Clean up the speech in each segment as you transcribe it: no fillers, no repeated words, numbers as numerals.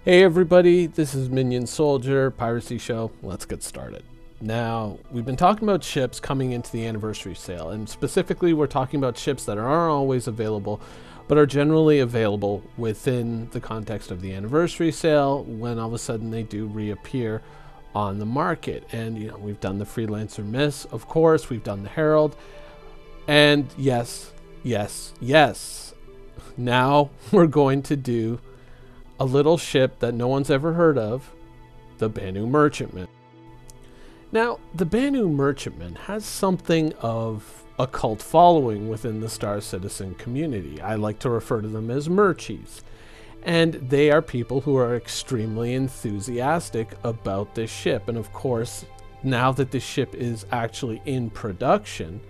Hey everybody, this is Minion Soldier, Piracy Show. Let's get started. Now, we've been talking about ships coming into the anniversary sale, and specifically we're talking about ships that aren't always available, but are generally available within the context of the anniversary sale when all of a sudden they do reappear on the market. And we've done the Freelancer Miss, of course, we've done the Herald, and yes, now we're going to do a little ship that no one's ever heard of, the Banu Merchantman. Now, the Banu Merchantman has something of a cult following within the Star Citizen community. I like to refer to them as Merchies. And they are people who are extremely enthusiastic about this ship. And of course, now that this ship is actually in production,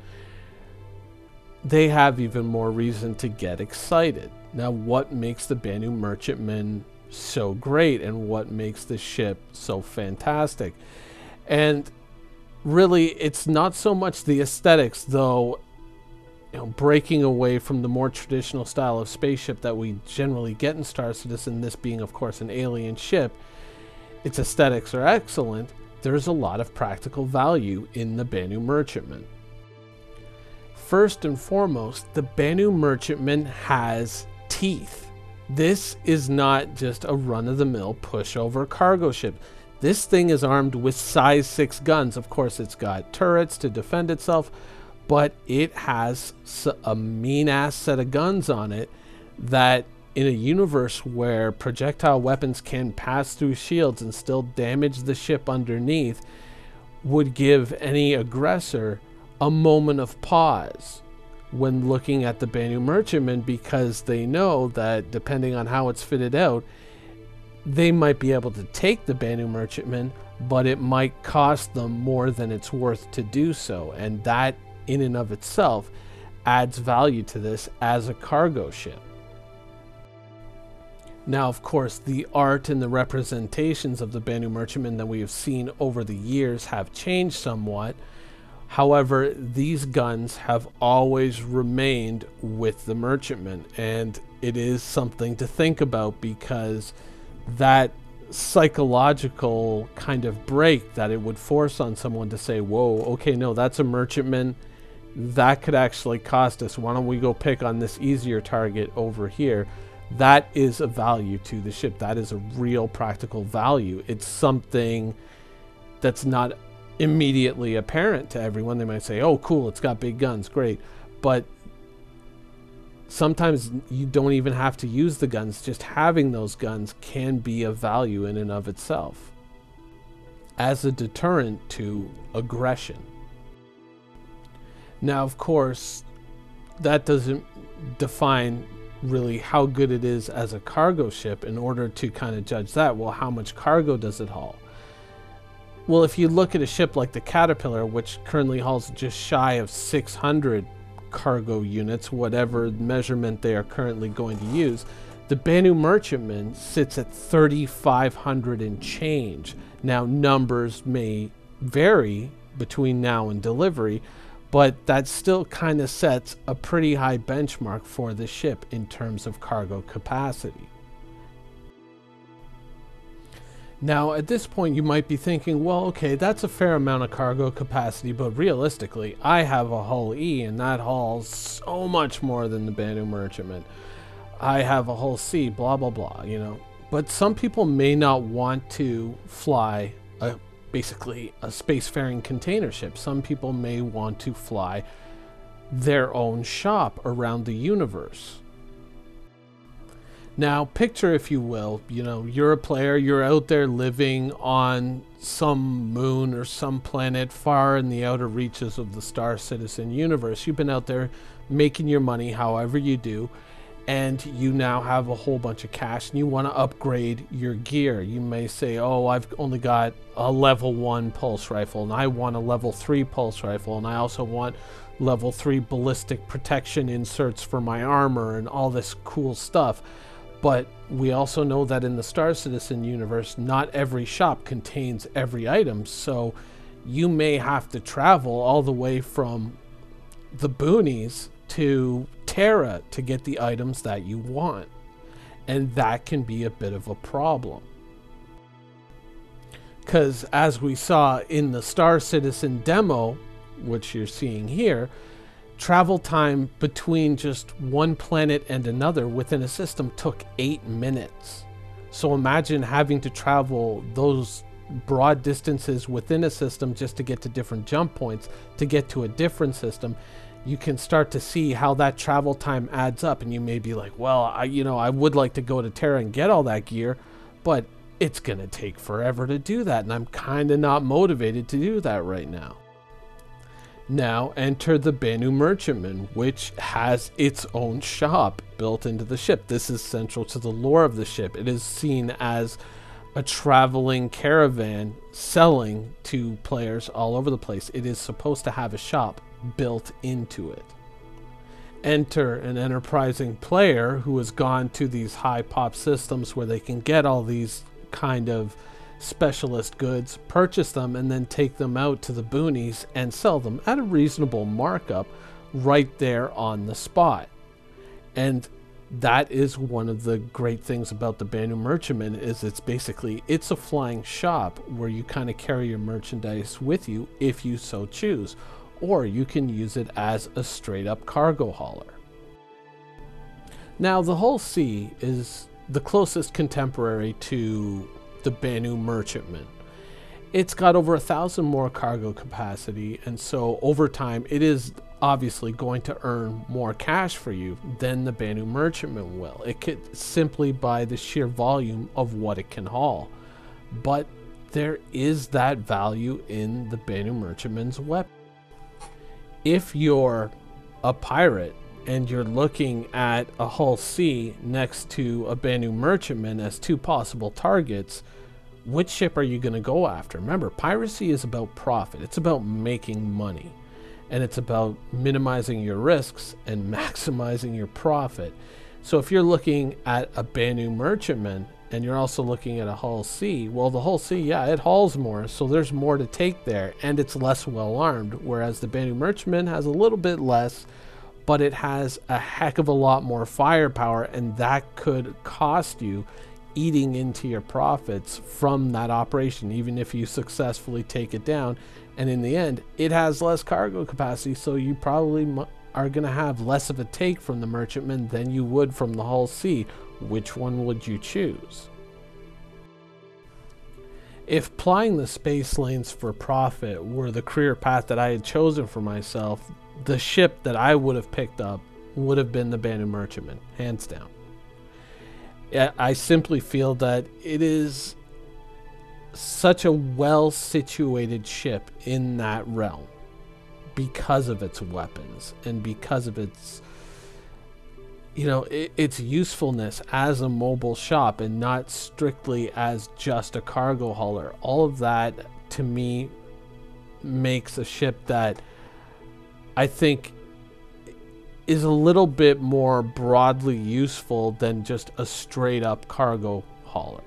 they have even more reason to get excited. Now, what makes the Banu Merchantman so great and what makes the ship so fantastic? And really, it's not so much the aesthetics, though, breaking away from the more traditional style of spaceship that we generally get in Star Citizen, this being, of course, an alien ship, its aesthetics are excellent. There's a lot of practical value in the Banu Merchantman. First and foremost, the Banu Merchantman has teeth. This is not just a run-of-the-mill pushover cargo ship. This thing is armed with size 6 guns. Of course, it's got turrets to defend itself, but it has a mean-ass set of guns on it that, in a universe where projectile weapons can pass through shields and still damage the ship underneath, would give any aggressor a moment of pause when looking at the Banu Merchantman, because they know that depending on how it's fitted out, they might be able to take the Banu Merchantman, but it might cost them more than it's worth to do so. And that in and of itself adds value to this as a cargo ship. Now, of course, the art and the representations of the Banu Merchantman that we have seen over the years have changed somewhat. However, these guns have always remained with the Merchantman, and it is something to think about, because that psychological kind of break that it would force on someone to say, whoa, okay, no, that's a Merchantman, that could actually cost us. Why don't we go pick on this easier target over here? That is a value to the ship. That is a real practical value. It's something that's not immediately apparent to everyone. They might say, oh, cool, it's got big guns, great. But sometimes you don't even have to use the guns. Just having those guns can be of value in and of itself as a deterrent to aggression. Now, of course, that doesn't define really how good it is as a cargo ship. In order to kind of judge that, well, how much cargo does it haul? Well, if you look at a ship like the Caterpillar, which currently hauls just shy of 600 cargo units, whatever measurement they are currently going to use, the Banu Merchantman sits at 3,500 and change. Now, numbers may vary between now and delivery, but that still kind of sets a pretty high benchmark for the ship in terms of cargo capacity. Now, at this point, you might be thinking, well, okay, that's a fair amount of cargo capacity, but realistically, I have a hull E, and that hauls so much more than the Banu Merchantman. I have a hull C, blah, blah, blah, But some people may not want to fly basically a spacefaring container ship. Some people may want to fly their own shop around the universe. Now, picture, if you will, you're a player, you're out there living on some moon or some planet far in the outer reaches of the Star Citizen universe. You've been out there making your money however you do, and you now have a whole bunch of cash and you want to upgrade your gear. You may say, oh, I've only got a level 1 pulse rifle, and I want a level 3 pulse rifle, and I also want level 3 ballistic protection inserts for my armor and all this cool stuff. But we also know that in the Star Citizen universe, not every shop contains every item, so you may have to travel all the way from the boonies to Terra to get the items that you want. And that can be a bit of a problem. Because as we saw in the Star Citizen demo, which you're seeing here, travel time between just one planet and another within a system took 8 minutes. So imagine having to travel those broad distances within a system just to get to different jump points to get to a different system. You can start to see how that travel time adds up, and you may be like, well, I would like to go to Terra and get all that gear, but it's gonna take forever to do that, and I'm kind of not motivated to do that right now. Now enter the Banu Merchantman, which has its own shop built into the ship. This is central to the lore of the ship. It is seen as a traveling caravan selling to players all over the place. It is supposed to have a shop built into it. Enter an enterprising player who has gone to these high pop systems where they can get all these kind of specialist goods, purchase them, and then take them out to the boonies and sell them at a reasonable markup right there on the spot. And that is one of the great things about the Banu Merchantman, is it's a flying shop where you kind of carry your merchandise with you if you so choose, or you can use it as a straight up cargo hauler. Now the Hull C is the closest contemporary to the Banu Merchantman. It's got over 1,000 more cargo capacity, and so over time it is obviously going to earn more cash for you than the Banu Merchantman will. It could simply by the sheer volume of what it can haul. But there is that value in the Banu Merchantman's weapon. If you're a pirate and you're looking at a Hull C next to a Banu Merchantman as two possible targets, which ship are you going to go after? Remember, piracy is about profit. It's about making money. And it's about minimizing your risks and maximizing your profit. So if you're looking at a Banu Merchantman and you're also looking at a Hull C, well, the Hull C, yeah, it hauls more, so there's more to take there, and it's less well armed, whereas the Banu Merchantman has a little bit less, but it has a heck of a lot more firepower, and that could cost you eating into your profits from that operation, even if you successfully take it down. And in the end, it has less cargo capacity, so you probably are going to have less of a take from the Merchantman than you would from the Hull C. Which one would you choose? If plying the space lanes for profit were the career path that I had chosen for myself, the ship that I would have picked up would have been the Banu Merchantman, hands down. I simply feel that it is such a well-situated ship in that realm because of its weapons and because of its, its usefulness as a mobile shop and not strictly as just a cargo hauler. All of that, to me, makes a ship that I think is a little bit more broadly useful than just a straight up cargo hauler.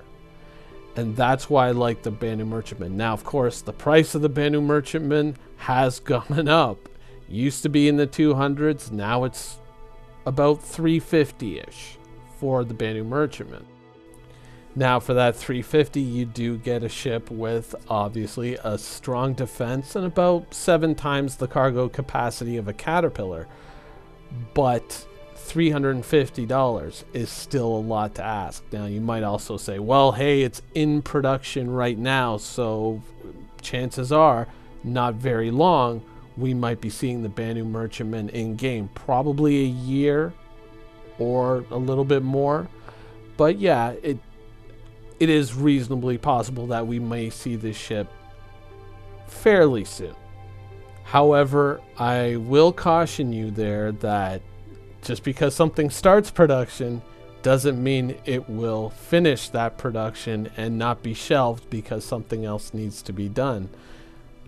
And that's why I like the Banu Merchantman. Now, of course, the price of the Banu Merchantman has gone up. Used to be in the 200s, now it's about 350-ish for the Banu Merchantman. Now, for that 350, you do get a ship with obviously a strong defense and about 7 times the cargo capacity of a Caterpillar. But $350 is still a lot to ask. Now, you might also say, well, hey, it's in production right now, so chances are not very long we might be seeing the Banu Merchantman in game, probably a year or a little bit more. But yeah, it is reasonably possible that we may see this ship fairly soon. However, I will caution you there that just because something starts production doesn't mean it will finish that production and not be shelved because something else needs to be done,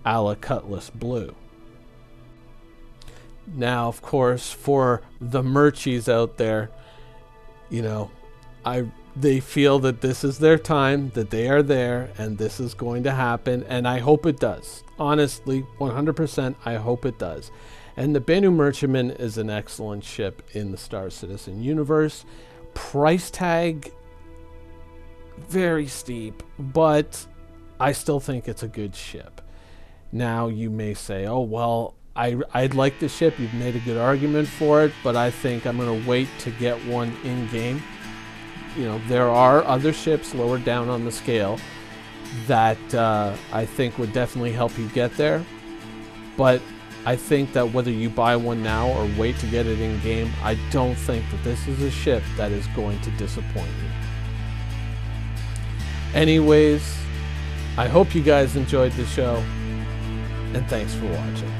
a la Cutlass Blue. Now, of course, for the merchies out there, they feel that this is their time, that they are there, and this is going to happen, and I hope it does. Honestly, 100%, I hope it does. And the Banu Merchantman is an excellent ship in the Star Citizen universe. price tag, very steep, but I still think it's a good ship. Now you may say, oh, well, I'd like the ship. You've made a good argument for it, but I think I'm going to wait to get one in-game. You know, there are other ships lower down on the scale that I think would definitely help you get there. But I think that whether you buy one now or wait to get it in-game, I don't think that this is a ship that is going to disappoint you. Anyways, I hope you guys enjoyed the show, and thanks for watching.